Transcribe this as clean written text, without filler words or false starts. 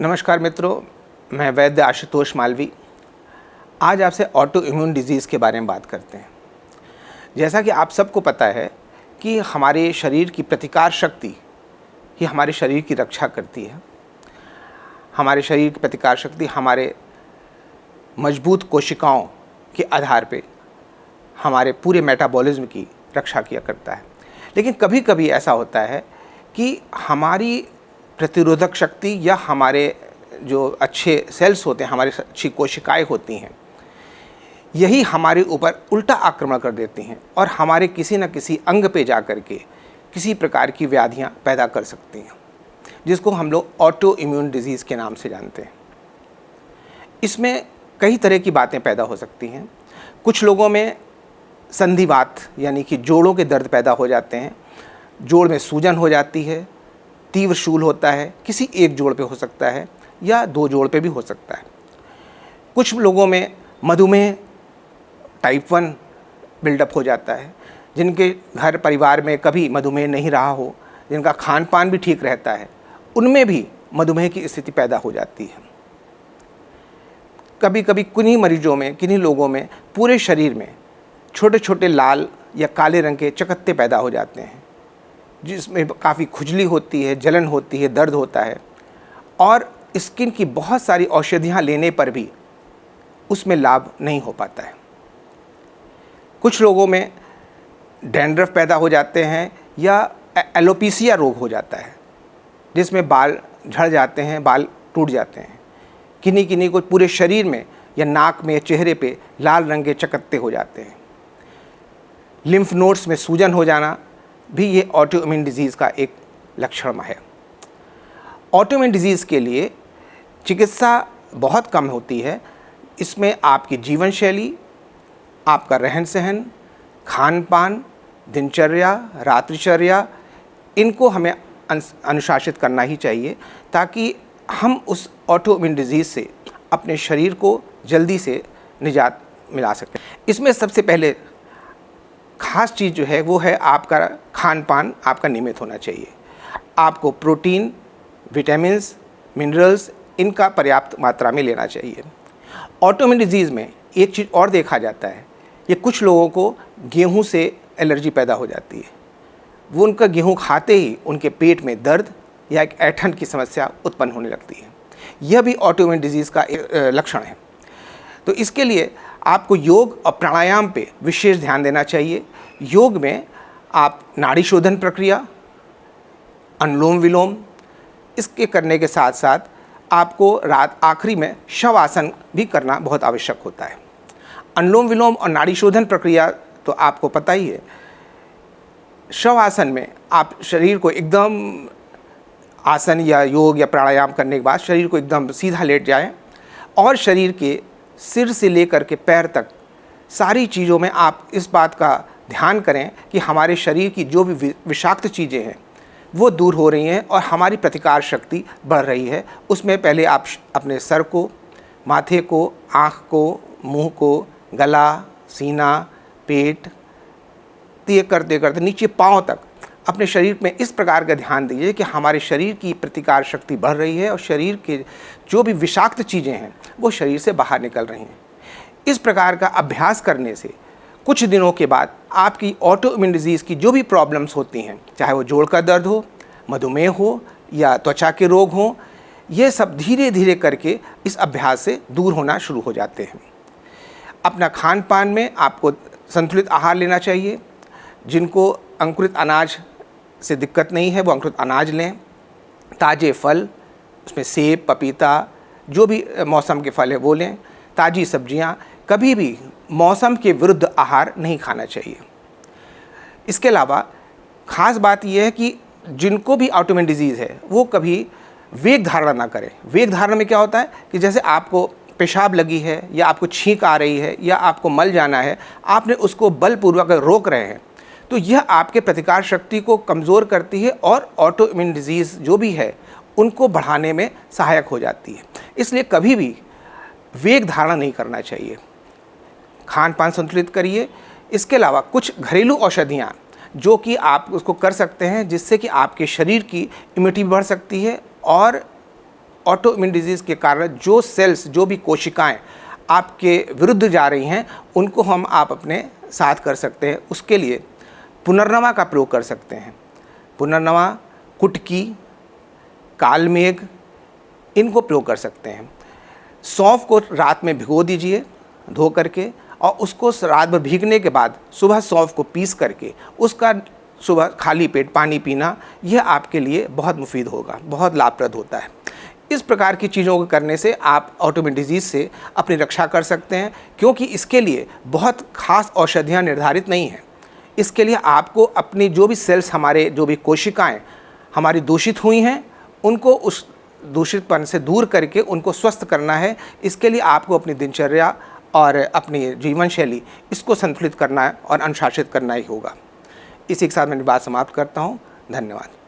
नमस्कार मित्रों, मैं वैद्य आशुतोष मालवी। आज आपसे ऑटो इम्यून डिजीज़ के बारे में बात करते हैं। जैसा कि आप सबको पता है कि हमारे शरीर की प्रतिकार शक्ति ही हमारे शरीर की रक्षा करती है। हमारे शरीर की प्रतिकार शक्ति हमारे मजबूत कोशिकाओं के आधार पे हमारे पूरे मेटाबॉलिज्म की रक्षा किया करता है। लेकिन कभी कभी ऐसा होता है कि हमारी प्रतिरोधक शक्ति या हमारे जो अच्छे सेल्स होते हैं, हमारी अच्छी कोशिकाएं होती हैं, यही हमारे ऊपर उल्टा आक्रमण कर देती हैं और हमारे किसी न किसी अंग पे जा कर के किसी प्रकार की व्याधियां पैदा कर सकती हैं, जिसको हम लोग ऑटो इम्यून डिजीज़ के नाम से जानते हैं। इसमें कई तरह की बातें पैदा हो सकती हैं। कुछ लोगों में संधिवात यानी कि जोड़ों के दर्द पैदा हो जाते हैं, जोड़ में सूजन हो जाती है, तीव्र शूल होता है, किसी एक जोड़ पे हो सकता है या दो जोड़ पे भी हो सकता है। कुछ लोगों में मधुमेह टाइप 1 बिल्डअप हो जाता है, जिनके घर परिवार में कभी मधुमेह नहीं रहा हो, जिनका खान पान भी ठीक रहता है, उनमें भी मधुमेह की स्थिति पैदा हो जाती है। कभी कभी किन्हीं मरीजों में, किन्हीं लोगों में पूरे शरीर में छोटे छोटे लाल या काले रंग के चकत्ते पैदा हो जाते हैं, जिसमें काफ़ी खुजली होती है, जलन होती है, दर्द होता है और स्किन की बहुत सारी औषधियाँ लेने पर भी उसमें लाभ नहीं हो पाता है। कुछ लोगों में डैंड्रफ पैदा हो जाते हैं या एलोपेशिया रोग हो जाता है, जिसमें बाल झड़ जाते हैं, बाल टूट जाते हैं। किन्हीं किन्हीं को पूरे शरीर में या नाक में, चेहरे पे लाल रंग के चकत्ते हो जाते हैं। लिम्फ नोड्स में सूजन हो जाना भी ये ऑटो इम्यून डिजीज़ का एक लक्षण है। ऑटो इम्यून डिजीज़ के लिए चिकित्सा बहुत कम होती है। इसमें आपकी जीवन शैली, आपका रहन सहन, खान पान, दिनचर्या, रात्रिचर्या, इनको हमें अनुशासित करना ही चाहिए, ताकि हम उस ऑटो इम्यून डिजीज़ से अपने शरीर को जल्दी से निजात मिला सकें। इसमें सबसे पहले खास चीज़ जो है वो है आपका खान पान आपका नियमित होना चाहिए। आपको प्रोटीन, विटामिन्स, मिनरल्स, इनका पर्याप्त मात्रा में लेना चाहिए। ऑटोइम्यून डिजीज़ में एक चीज़ और देखा जाता है, ये कुछ लोगों को गेहूं से एलर्जी पैदा हो जाती है। वो उनका गेहूं खाते ही उनके पेट में दर्द या एक ऐंठन की समस्या उत्पन्न होने लगती है। यह भी ऑटोइम्यून डिजीज़ का एक लक्षण है। तो इसके लिए आपको योग और प्राणायाम पे विशेष ध्यान देना चाहिए। योग में आप नाड़ी शोधन प्रक्रिया, अनुलोम विलोम, इसके करने के साथ साथ आपको रात आखिरी में शवासन भी करना बहुत आवश्यक होता है। अनुलोम विलोम और नाड़ी शोधन प्रक्रिया तो आपको पता ही है। शवासन में आप शरीर को एकदम आसन या योग या प्राणायाम करने के बाद शरीर को एकदम सीधा लेट जाएं और शरीर के सिर से लेकर के पैर तक सारी चीज़ों में आप इस बात का ध्यान करें कि हमारे शरीर की जो भी विषाक्त चीज़ें हैं वो दूर हो रही हैं और हमारी प्रतिकार शक्ति बढ़ रही है। उसमें पहले आप अपने सर को, माथे को, आँख को, मुंह को, गला, सीना, पेट, ये करते करते नीचे पाँव तक अपने शरीर में इस प्रकार का ध्यान दीजिए कि हमारे शरीर की प्रतिकार शक्ति बढ़ रही है और शरीर के जो भी विषाक्त चीज़ें हैं वो शरीर से बाहर निकल रही हैं। इस प्रकार का अभ्यास करने से कुछ दिनों के बाद आपकी ऑटो इम्यून डिजीज़ की जो भी प्रॉब्लम्स होती हैं, चाहे वो जोड़ का दर्द हो, मधुमेह हो या त्वचा के रोग हों, ये सब धीरे धीरे करके इस अभ्यास से दूर होना शुरू हो जाते हैं। अपना खान पान में आपको संतुलित आहार लेना चाहिए। जिनको अंकुरित अनाज से दिक्कत नहीं है वो अंकुरित अनाज लें। ताज़े फल, उसमें सेब, पपीता, जो भी मौसम के फल है वो लें। ताज़ी सब्जियां, कभी भी मौसम के विरुद्ध आहार नहीं खाना चाहिए। इसके अलावा ख़ास बात यह है कि जिनको भी ऑटोइम्यून डिजीज़ है वो कभी वेग धारणा ना करें। वेग धारणा में क्या होता है कि जैसे आपको पेशाब लगी है या आपको छींक आ रही है या आपको मल जाना है, आपने उसको बलपूर्वक रोक रहे हैं, तो यह आपके प्रतिकार शक्ति को कमज़ोर करती है और ऑटो इम्यून डिजीज़ जो भी है उनको बढ़ाने में सहायक हो जाती है। इसलिए कभी भी वेग धारणा नहीं करना चाहिए। खान पान संतुलित करिए। इसके अलावा कुछ घरेलू औषधियाँ जो कि आप उसको कर सकते हैं, जिससे कि आपके शरीर की इम्यूनिटी बढ़ सकती है और ऑटो इम्यून डिजीज़ के कारण जो सेल्स, जो भी कोशिकाएं आपके विरुद्ध जा रही हैं, उनको आप अपने साथ कर सकते हैं। उसके लिए पुनर्नवा का प्रयोग कर सकते हैं। पुनर्नवा, कुटकी, कालमेघ, इनको प्रयोग कर सकते हैं। सौंफ को रात में भिगो दीजिए धो करके, और उसको रात भर भीगने के बाद सुबह सौंफ को पीस करके उसका सुबह खाली पेट पानी पीना, यह आपके लिए बहुत मुफीद होगा, बहुत लाभप्रद होता है। इस प्रकार की चीज़ों को करने से आप ऑटोइम्यून डिजीज़ से अपनी रक्षा कर सकते हैं, क्योंकि इसके लिए बहुत खास औषधियाँ निर्धारित नहीं हैं। इसके लिए आपको अपनी जो भी सेल्स, हमारे जो भी कोशिकाएं हमारी दूषित हुई हैं, उनको उस दूषितपन से दूर करके उनको स्वस्थ करना है। इसके लिए आपको अपनी दिनचर्या और अपनी जीवन शैली, इसको संतुलित करना है और अनुशासित करना ही होगा। इसी के साथ मैं बात समाप्त करता हूँ। धन्यवाद।